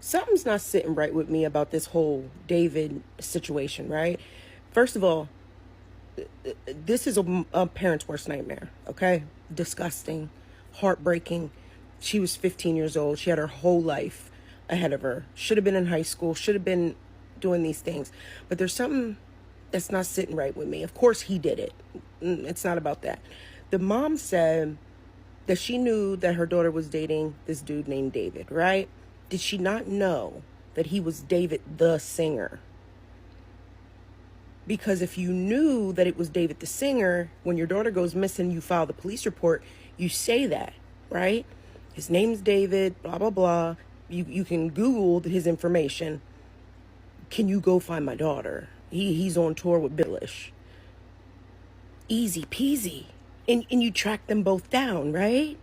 Something's not sitting right with me about this whole David situation, right? First of all, this is a parent's worst nightmare, okay? Disgusting, heartbreaking. She was 15 years old. She had her whole life ahead of her. Should have been in high school, should have been doing these things. But there's something that's not sitting right with me. Of course, he did it. It's not about that. The mom said that she knew that her daughter was dating this dude named David, right? Did she not know that he was David the singer? Because if you knew that it was David the singer, when your daughter goes missing, you file the police report, you say that, right? His name's David, blah, blah, blah. You can Google his information. Can you go find my daughter? He's on tour with Billish. Easy peasy. And you track them both down, right?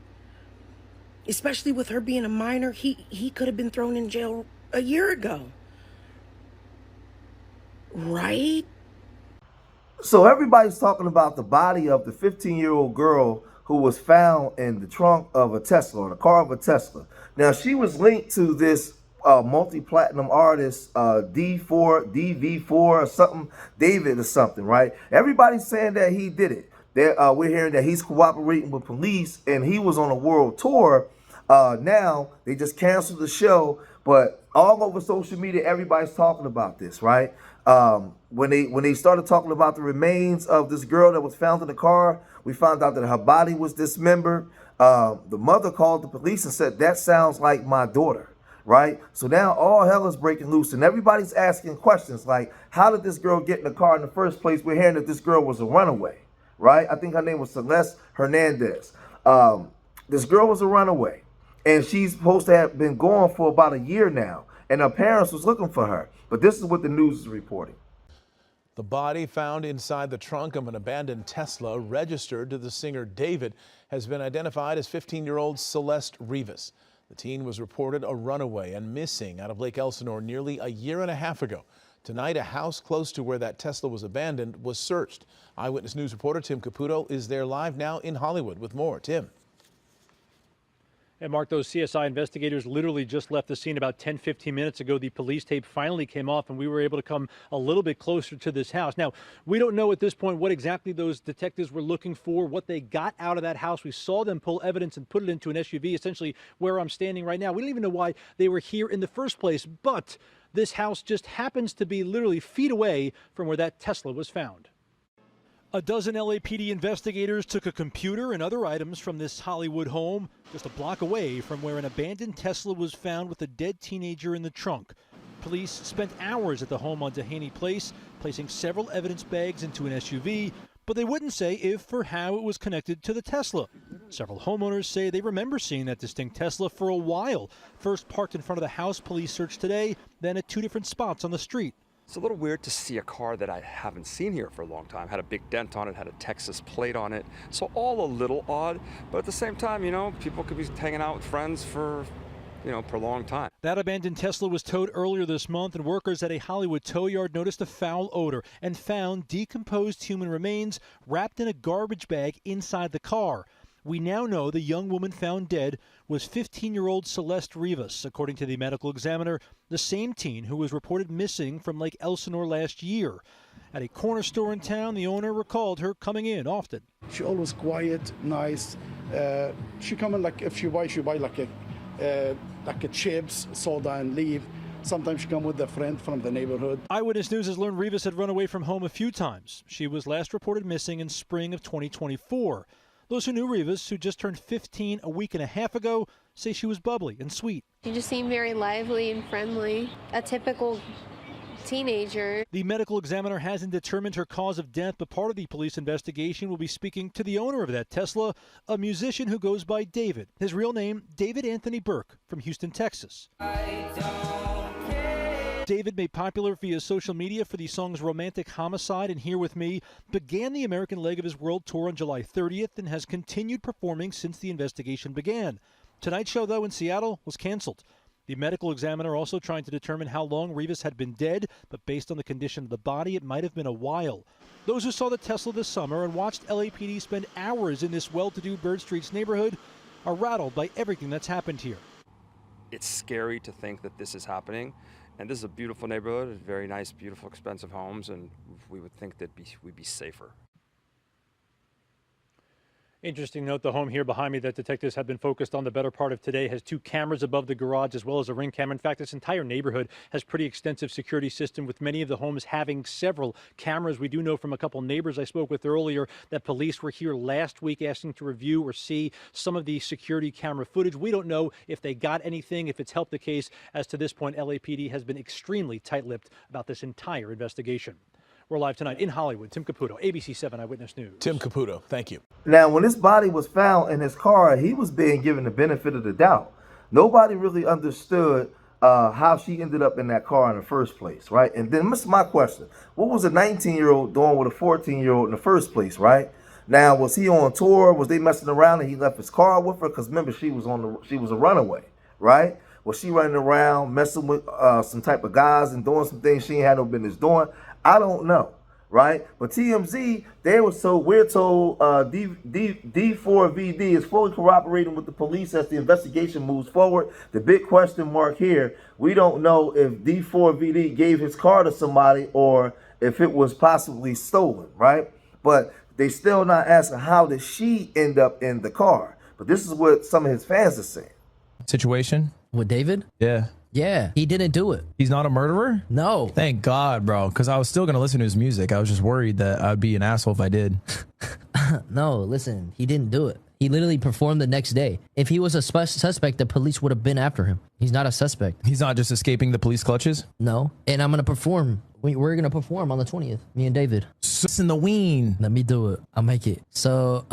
Especially with her being a minor, he could have been thrown in jail a year ago. Right? So everybody's talking about the body of the 15-year-old girl who was found in the trunk of a Tesla, or the car of a Tesla. Now, she was linked to this multi-platinum artist, D4vd or something, David or something, right? Everybody's saying that he did it. We're hearing that he's cooperating with police, and he was on a world tour. Now, they just canceled the show, but all over social media, everybody's talking about this, right? When they started talking about the remains of this girl that was found in the car, we found out that her body was dismembered. The mother called the police and said, "That sounds like my daughter," right? So now all hell is breaking loose, and everybody's asking questions like, how did this girl get in the car in the first place? We're hearing that this girl was a runaway, right? I think her name was Celeste Hernandez. This girl was a runaway, and she's supposed to have been gone for about a year now, and her parents was looking for her. But this is what the news is reporting. The body found inside the trunk of an abandoned Tesla registered to the singer David has been identified as 15-year-old Celeste Rivas. The teen was reported a runaway and missing out of Lake Elsinore nearly a year and a half ago. Tonight, a house close to where that Tesla was abandoned was searched. Eyewitness News reporter Tim Caputo is there live now in Hollywood with more. Tim. And Mark, those CSI investigators literally just left the scene about 10-15 minutes ago. The police tape finally came off, and we were able to come a little bit closer to this house. Now, we don't know at this point what exactly those detectives were looking for, what they got out of that house. We saw them pull evidence and put it into an SUV, essentially where I'm standing right now. We don't even know why they were here in the first place, but this house just happens to be literally feet away from where that Tesla was found. A dozen LAPD investigators took a computer and other items from this Hollywood home just a block away from where an abandoned Tesla was found with a dead teenager in the trunk. Police spent hours at the home on Dehaney Place, placing several evidence bags into an SUV, but they wouldn't say if or how it was connected to the Tesla. Several homeowners say they remember seeing that distinct Tesla for a while, first parked in front of the house police searched today, then at two different spots on the street. It's a little weird to see a car that I haven't seen here for a long time. Had a big dent on it, had a Texas plate on it. So all a little odd, but at the same time, you know, people could be hanging out with friends for a long time. That abandoned Tesla was towed earlier this month, and workers at a Hollywood tow yard noticed a foul odor and found decomposed human remains wrapped in a garbage bag inside the car. We now know the young woman found dead was 15-year-old Celeste Rivas, according to the medical examiner, the same teen who was reported missing from Lake Elsinore last year. At a corner store in town, the owner recalled her coming in often. She always quiet, nice. She come in like if she buy like a chips, soda, and leave. Sometimes she come with a friend from the neighborhood. Eyewitness News has learned Rivas had run away from home a few times. She was last reported missing in spring of 2024. Those who knew Rivas, who just turned 15 a week and a half ago, say she was bubbly and sweet. She just seemed very lively and friendly, a typical teenager. The medical examiner hasn't determined her cause of death, but part of the police investigation will be speaking to the owner of that Tesla, a musician who goes by David. His real name, David Anthony Burke, from Houston, Texas. David, made popular via social media for the songs Romantic Homicide and Here With Me, began the American leg of his world tour on July 30th and has continued performing since the investigation began. Tonight's show, though, in Seattle was canceled. The medical examiner also trying to determine how long Rivas had been dead, but based on the condition of the body, it might have been a while. Those who saw the Tesla this summer and watched LAPD spend hours in this well-to-do Bird Streets neighborhood are rattled by everything that's happened here. it's scary to think that this is happening. And this is a beautiful neighborhood, very nice, beautiful, expensive homes, and we would think that we'd be safer. Interesting note, the home here behind me that detectives have been focused on the better part of today has 2 cameras above the garage as well as a ring camera. In fact, this entire neighborhood has pretty extensive security system, with many of the homes having several cameras. We do know from a couple neighbors I spoke with earlier that police were here last week asking to review or see some of the security camera footage. We don't know if they got anything, if it's helped the case. As to this point, LAPD has been extremely tight-lipped about this entire investigation. We're live tonight in Hollywood. Tim Caputo, ABC 7 Eyewitness News. Tim Caputo, thank you. Now, when this body was found in his car, he was being given the benefit of the doubt. Nobody really understood how she ended up in that car in the first place, right? And then this is my question. What was a 19-year-old doing with a 14-year-old in the first place, right? Now, was he on tour? Was they messing around and he left his car with her? Because remember, she was a runaway, right? Was she running around messing with some type of guys and doing some things she ain't had no business doing? I don't know, right? But TMZ, we're told D4vd is fully cooperating with the police as the investigation moves forward. The big question mark here, we don't know if D4vd gave his car to somebody or if it was possibly stolen, right? But they still not asking how did she end up in the car. But this is what some of his fans are saying. Situation with David? Yeah. Yeah, he didn't do it. He's not a murderer? No. Thank God, bro, because I was still going to listen to his music. I was just worried that I'd be an asshole if I did. No, listen, he didn't do it. He literally performed the next day. If he was a suspect, the police would have been after him. He's not a suspect. He's not just escaping the police clutches? No. And I'm going to perform. We're going to perform on the 20th, me and David. In the ween. Let me do it. I'll make it. So.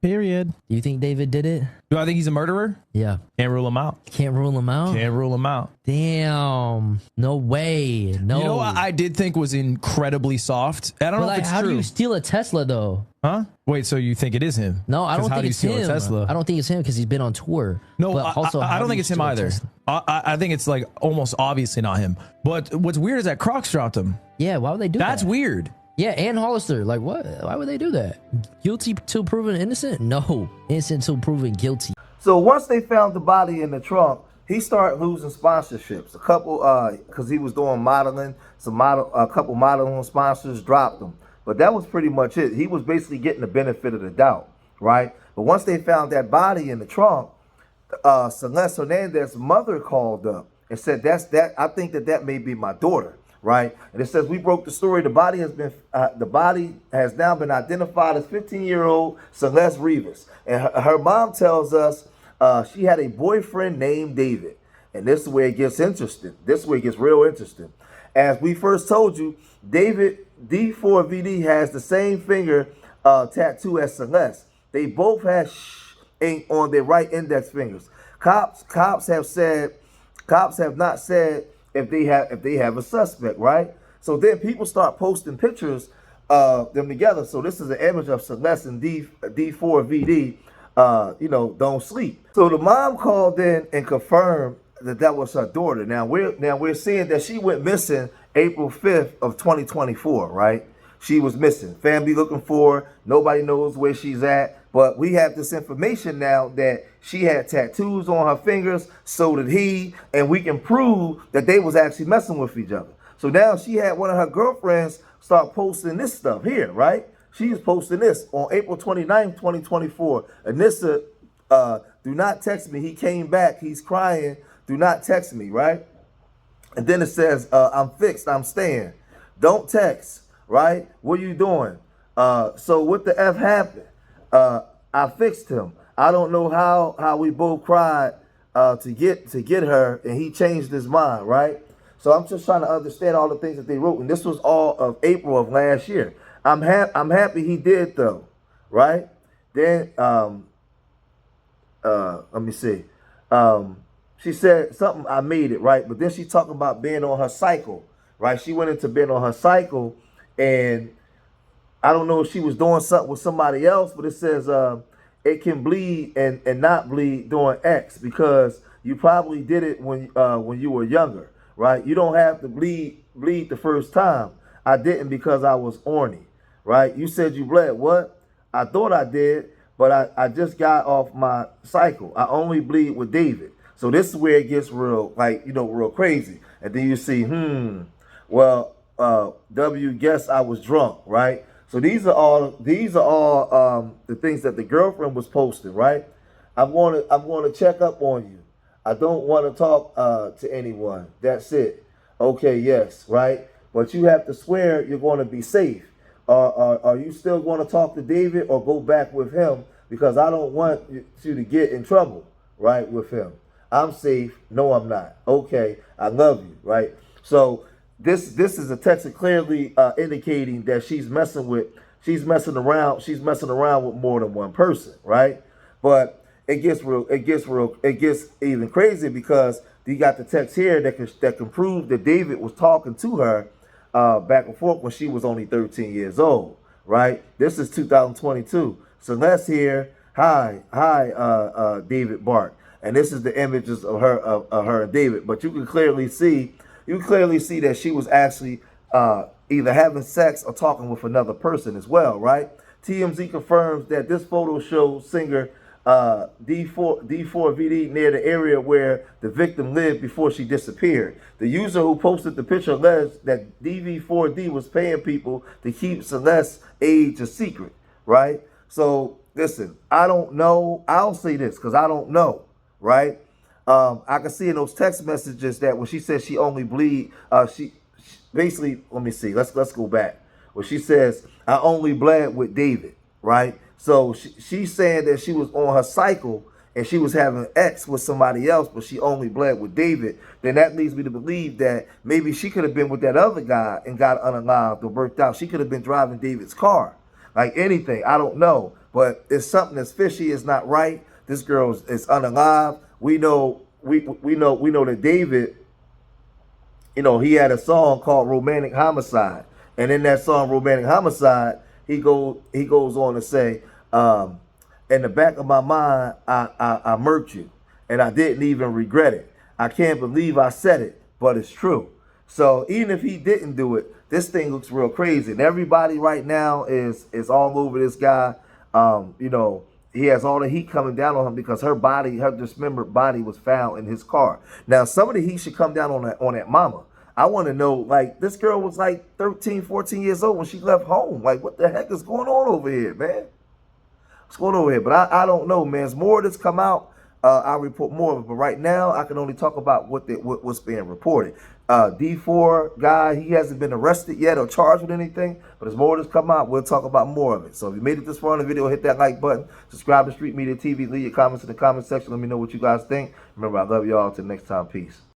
Period. Do you think David did it? Do I think he's a murderer? Yeah. Can't rule him out. Can't rule him out? Can't rule him out. Damn. No way. No. You know what I did think was incredibly soft? I don't know if it's how true. do you steal a Tesla, though? Huh? Wait, so you think it is him? No, I don't think it's him. A Tesla? I don't think it's him because he's been on tour. No, but also, I don't think it's him either. I think it's like almost obviously not him. But what's weird is that Crocs dropped him. Yeah, why would they do that? That's weird. Yeah, and Hollister. Like, what? Why would they do that? Guilty till proven innocent? No. Innocent till proven guilty. So once they found the body in the trunk, he started losing sponsorships. A couple, because he was doing modeling, a couple modeling sponsors dropped him. But that was pretty much it. He was basically getting the benefit of the doubt, right? But once they found that body in the trunk, Celeste Hernandez's mother called up and said, I think that may be my daughter, right? And it says, we broke the story. The body has now been identified as 15-year-old Celeste Rivas. And her mom tells us she had a boyfriend named David. And this is where it gets interesting. This is where it gets real interesting. As we first told you, David D4vd has the same finger tattoo as Celeste. They both have ink on their right index fingers. Cops have not said if they have a suspect, right? So then people start posting pictures of them together. So this is an image of Celeste and D4vd. Don't sleep. So the mom called in and confirmed that was her daughter. Now we're seeing that she went missing April 5th of 2024, right? She was missing. Family looking for her. Nobody knows where she's at. But we have this information now that she had tattoos on her fingers, so did he, and we can prove that they was actually messing with each other. So now she had one of her girlfriends start posting this stuff here, right? She's posting this on April 29th, 2024. Anissa, do not text me. He came back. He's crying. Do not text me, right? And then it says, I'm fixed. I'm staying. Don't text, right? What are you doing? So what the F happened? I fixed him. I don't know how we both cried to get her, and he changed his mind, right? So I'm just trying to understand all the things that they wrote, and this was all of April of last year. I'm happy he did though, right? Then let me see. She said something, I made it, right? But then she's talking about being on her cycle, right? She went into being on her cycle, and I don't know if she was doing something with somebody else, but it says it can bleed and not bleed during X because you probably did it when you were younger, right? You don't have to bleed the first time. I didn't because I was orny, right? You said you bled. What? I thought I did, but I just got off my cycle. I only bleed with David. So this is where it gets real, like, you know, real crazy. And then you see, well, W, guess I was drunk, right? So these are all the things that the girlfriend was posting, right? I'm going to check up on you. I don't want to talk to anyone. That's it. Okay, yes, right? But you have to swear you're going to be safe. Are you still going to talk to David or go back with him? Because I don't want you to get in trouble, right, with him. I'm safe. No, I'm not. Okay, I love you, right? So this is a text that clearly indicating that she's messing around with more than one person, right? But it gets even crazier because you got the text here that can prove that David was talking to her back and forth when she was only 13 years old, right? This is 2022. Celeste here, hi, David Bart, and this is the images of her and David. But you can clearly see that she was actually either having sex or talking with another person as well, right? TMZ confirms that this photo shows singer D4vd near the area where the victim lived before she disappeared. The user who posted the picture alleged that D4d was paying people to keep Celeste's age a secret, right? So listen, I don't know. I'll say this because I don't know, right? I can see in those text messages that when she says she only bleed, she basically, let me see. Let's go back. Where she says, I only bled with David, right? So she's saying that she was on her cycle and she was having X with somebody else, but she only bled with David. Then that leads me to believe that maybe she could have been with that other guy and got unalive or birthed out. She could have been driving David's car. Like anything, I don't know. But it's something that's fishy. It's not right. This girl is unalive. We know that David, you know, he had a song called Romantic Homicide. And in that song, Romantic Homicide, he goes on to say, in the back of my mind, I murked you. And I didn't even regret it. I can't believe I said it, but it's true. So even if he didn't do it, this thing looks real crazy. And everybody right now is all over this guy. You know, he has all the heat coming down on him because her dismembered body was found in his car. Now, some of the heat should come down on that mama. I want to know, like, this girl was like 13, 14 years old when she left home. Like, what the heck is going on over here, man? What's going on over here? But I don't know, man. As more of this come out, I'll report more of it. But right now, I can only talk about what's being reported. D4 guy, he hasn't been arrested yet or charged with anything. But as more of this come out, we'll talk about more of it. So if you made it this far in the video, hit that like button. Subscribe to Street Media TV. Leave your comments in the comment section. Let me know what you guys think. Remember, I love y'all. Till next time. Peace.